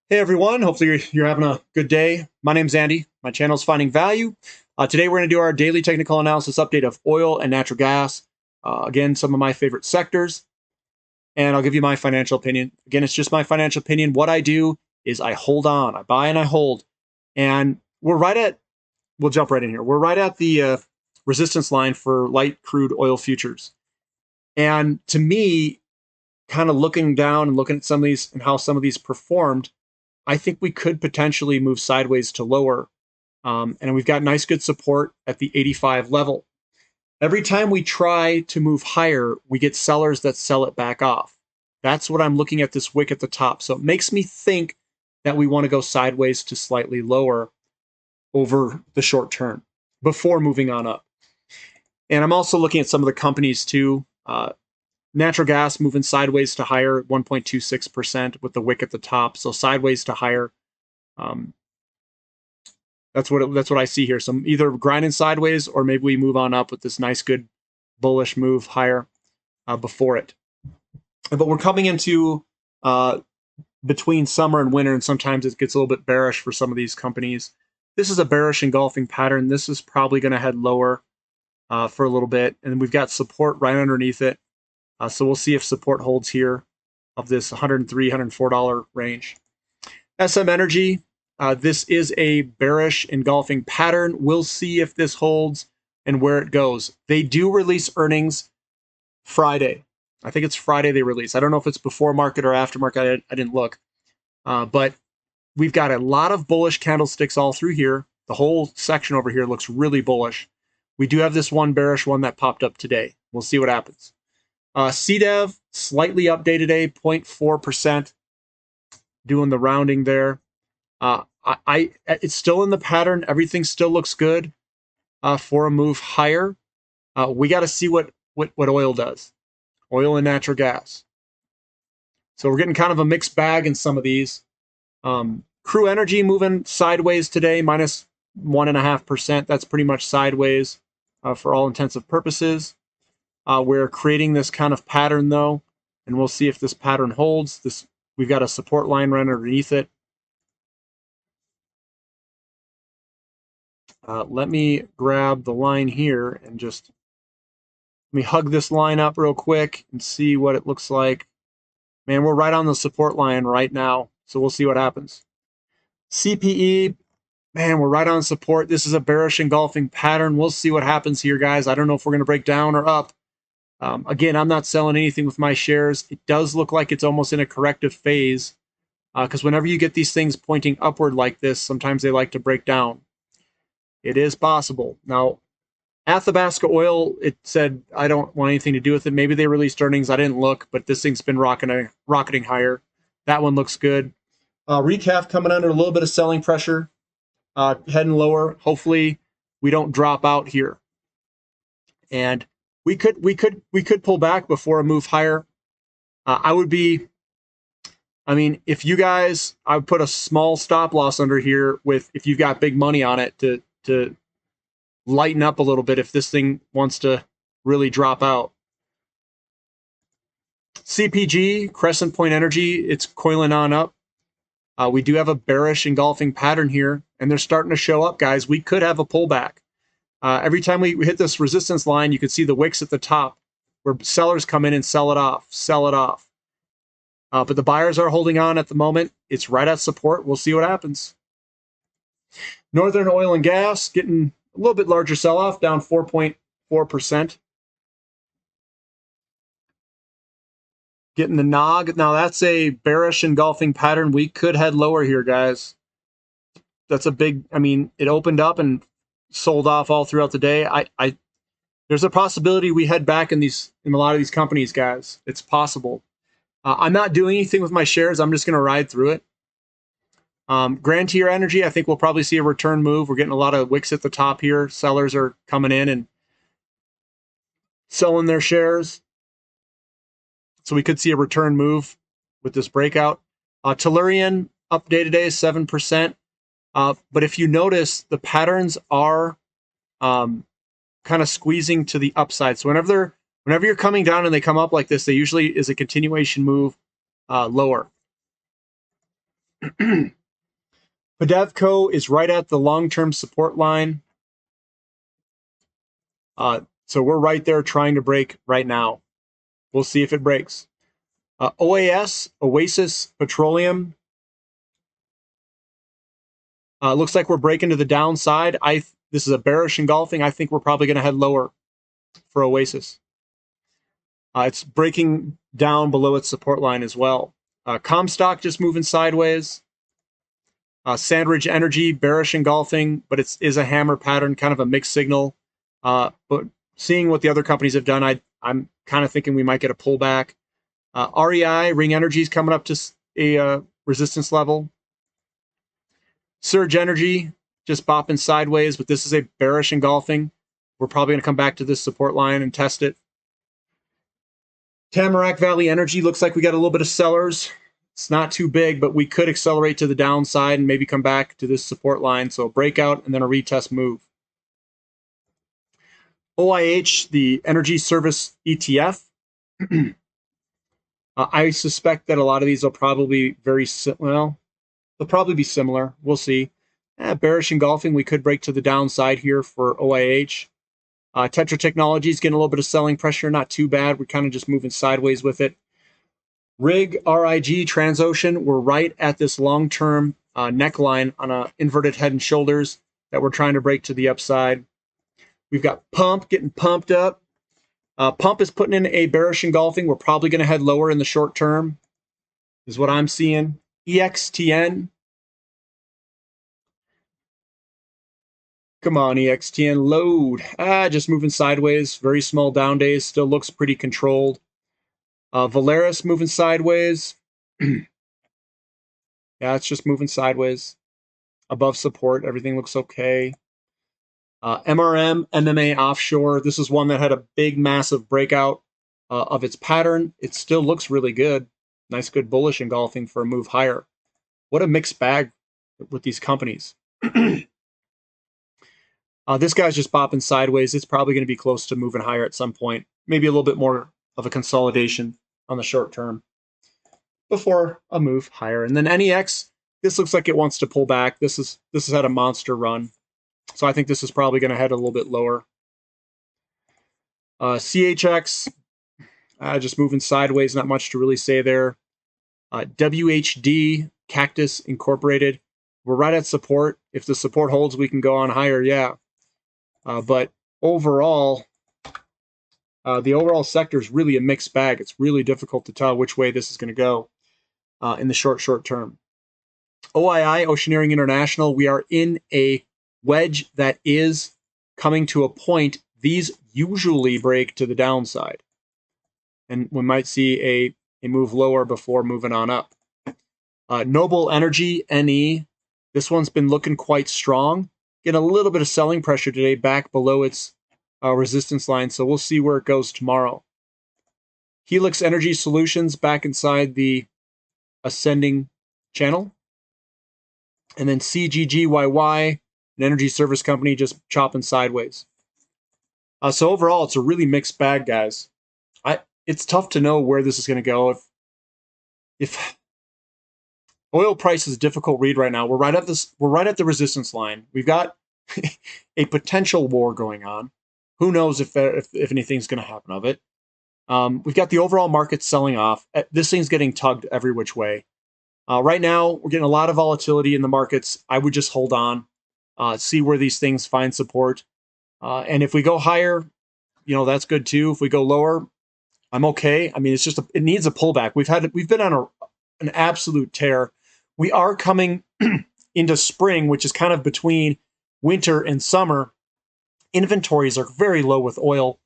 Hey everyone, hopefully you're having a good day. My name's Andy. My channel is Finding Value. Today we're going to do our daily technical analysis update of oil and natural gas. Again, some of my favorite sectors. And I'll give you my financial opinion. Again, it's just my financial opinion. What I do is I hold on. I buy and I hold. And we'll jump right in here. We're right at the resistance line for light crude oil futures. And to me, kind of looking down and looking at some of these and how some of these performed, I think we could potentially move sideways to lower. And we've got nice, good support at the 85 level. Every time we try to move higher, we get sellers that sell it back off. That's what I'm looking at this wick at the top. So it makes me think that we want to go sideways to slightly lower over the short term before moving on up. And I'm also looking at some of the companies too. Natural gas moving sideways to higher, 1.26% with the wick at the top. So sideways to higher. That's what I see here. So either grinding sideways or maybe we move on up with this nice, good bullish move higher before it. But we're coming into between summer and winter, and sometimes it gets a little bit bearish for some of these companies. This is a bearish engulfing pattern. This is probably going to head lower for a little bit, and we've got support right underneath it. So we'll see if support holds here of this $103, $104 range. SM Energy, this is a bearish engulfing pattern. We'll see if this holds and where it goes. They do release earnings Friday. I think it's Friday they release. I don't know if it's before market or after market. I didn't look. But we've got a lot of bullish candlesticks all through here. The whole section over here looks really bullish. We do have this one bearish one that popped up today. We'll see what happens. CDEV, slightly updated today, 0.4%. Doing the rounding there. It's still in the pattern. Everything still looks good for a move higher. We got to see what oil does. Oil and natural gas. So we're getting kind of a mixed bag in some of these. Crew Energy moving sideways today, minus 1.5%. That's pretty much sideways for all intensive purposes. We're creating this kind of pattern though, and we'll see if this pattern holds. We've got a support line right underneath it. Let me grab the line here and just let me hug this line up real quick and see what it looks like. Man, we're right on the support line right now, so we'll see what happens. CPE, man, we're right on support. This is a bearish engulfing pattern. We'll see what happens here, guys. I don't know if we're going to break down or up. Again, I'm not selling anything with my shares. It does look like it's almost in a corrective phase because whenever you get these things pointing upward like this, sometimes they like to break down. It is possible. Now, Athabasca Oil, it said, I don't want anything to do with it. Maybe they released earnings. I didn't look, but this thing's been rocketing higher. That one looks good. Recap coming under a little bit of selling pressure, heading lower. Hopefully, we don't drop out here. And we could pull back before a move higher. I mean, if you guys, I would put a small stop loss under here with if you've got big money on it to lighten up a little bit if this thing wants to really drop out. CPG, Crescent Point Energy, it's coiling on up. We do have a bearish engulfing pattern here, and they're starting to show up, guys. We could have a pullback. Every time we hit this resistance line, you can see the wicks at the top where sellers come in and sell it off. But the buyers are holding on at the moment. It's right at support. We'll see what happens. Northern Oil and Gas getting a little bit larger sell-off, down 4.4%. Getting the nog. Now that's a bearish engulfing pattern. We could head lower here, guys. That's a big, I mean, it opened up and sold off all throughout the day. There's a possibility we head back in a lot of these companies, guys. It's possible. I'm not doing anything with my shares. I'm just going to ride through it. Grand Tier Energy, I think we'll probably see a return move. We're getting a lot of wicks at the top here. Sellers are coming in and selling their shares. So we could see a return move with this breakout. Tellurian update today is 7%. But if you notice, the patterns are kind of squeezing to the upside. So whenever you're coming down and they come up like this, they usually is a continuation move lower. Podevco is right at the long-term support line. So we're right there trying to break right now. We'll see if it breaks. OAS, Oasis Petroleum. Looks like we're breaking to the downside. This is a bearish engulfing. I think we're probably going to head lower for Oasis. It's breaking down below its support line as well. Comstock just moving sideways. Sandridge Energy, bearish engulfing, but it is a hammer pattern, kind of a mixed signal. But seeing what the other companies have done, I'm kind of thinking we might get a pullback. REI, Ring Energy is coming up to a resistance level. Surge Energy, just bopping sideways, but this is a bearish engulfing. We're probably going to come back to this support line and test it. Tamarack Valley Energy looks like we got a little bit of sellers. It's not too big, but we could accelerate to the downside and maybe come back to this support line. So a breakout and then a retest move. OIH, the Energy Service ETF. I suspect that a lot of these will probably be very similar. They'll probably be similar. We'll see. Bearish engulfing, we could break to the downside here for OIH. Tetra Technologies getting a little bit of selling pressure, not too bad. We're kind of just moving sideways with it. RIG, Transocean, we're right at this long-term neckline on a inverted head and shoulders that we're trying to break to the upside. We've got Pump getting pumped up. Pump is putting in a bearish engulfing. We're probably going to head lower in the short term, is what I'm seeing. EXTN. Come on, EXTN, load. Just moving sideways. Very small down days. Still looks pretty controlled. Valaris moving sideways. Yeah, it's just moving sideways. Above support, everything looks okay. MRM, MMA Offshore. This is one that had a big, massive breakout of its pattern. It still looks really good. Nice, good bullish engulfing for a move higher. What a mixed bag with these companies. This guy's just bopping sideways. It's probably going to be close to moving higher at some point. Maybe a little bit more of a consolidation on the short term before a move higher. And then NEX, this looks like it wants to pull back. This has had a monster run. So I think this is probably going to head a little bit lower. CHX, just moving sideways. Not much to really say there. WHD, Cactus Incorporated. We're right at support. If the support holds, we can go on higher, yeah. But overall, the overall sector is really a mixed bag. It's really difficult to tell which way this is going to go in the short term. OII, Oceaneering International, we are in a wedge that is coming to a point. These usually break to the downside. And we might see a move lower before moving on up. Noble Energy, NE, this one's been looking quite strong. Getting a little bit of selling pressure today back below its resistance line, so we'll see where it goes tomorrow. Helix Energy Solutions back inside the ascending channel. And then CGGYY, an energy service company, just chopping sideways. So overall, it's a really mixed bag, guys. It's tough to know where this is going to go. If oil price is a difficult read right now, we're right at the resistance line. We've got a potential war going on. Who knows if anything's going to happen of it. We've got the overall market selling off. This thing's getting tugged every which way. Right now, we're getting a lot of volatility in the markets. I would just hold on, see where these things find support. And if we go higher, that's good too. If we go lower, I'm okay. I mean, it's just it needs a pullback. We've been on an absolute tear. We are coming into spring, which is kind of between winter and summer. Inventories are very low with oil.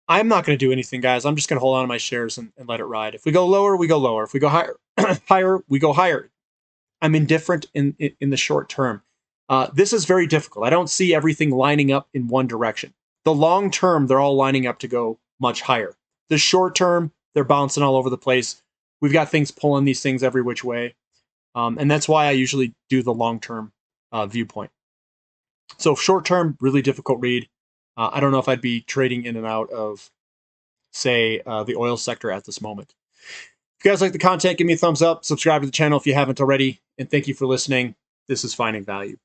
I'm not going to do anything, guys. I'm just going to hold on to my shares and let it ride. If we go lower, we go lower. If we go higher, higher, we go higher. I'm indifferent in the short term. This is very difficult. I don't see everything lining up in one direction. The long term, they're all lining up to go much higher. The short term, they're bouncing all over the place. We've got things pulling these things every which way. And that's why I usually do the long-term viewpoint. So short-term, really difficult read. I don't know if I'd be trading in and out of, say, the oil sector at this moment. If you guys like the content, give me a thumbs up, subscribe to the channel if you haven't already, and thank you for listening. This is Finding Value.